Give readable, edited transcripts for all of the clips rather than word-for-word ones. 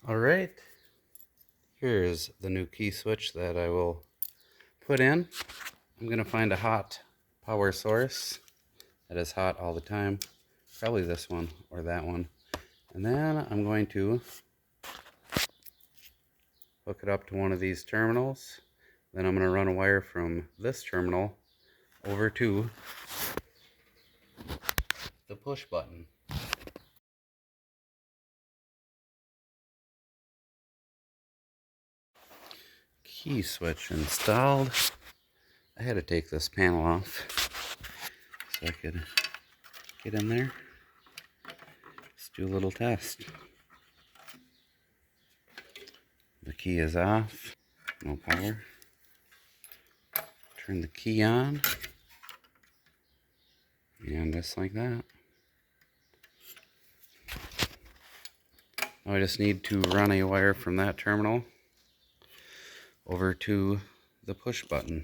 Alright, here's the new key switch that I will put in. I'm going to find a hot power source that is hot all the time. Probably this one or that one. And then I'm going to hook it up to one of these terminals. Then I'm going to run a wire from this terminal over to the push button. Key switch installed. I had to take this panel off so I could get in there. Let's do a little test. The key is off, no power. Turn the key on, and just like that. Now I just need to run a wire from that terminal over to the push button.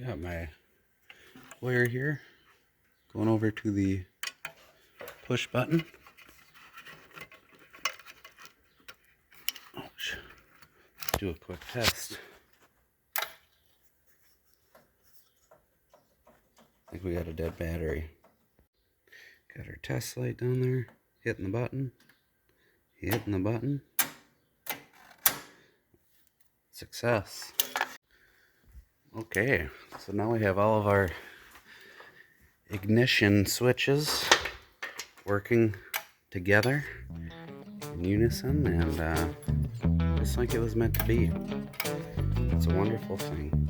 Got my wire here going over to the push button. Ouch. Let's do a quick test. I think we got a dead battery. Got our test light down there, hitting the button, hitting the button. Success. Okay, so now we have all of our ignition switches working together in unison, and just like it was meant to be. It's a wonderful thing.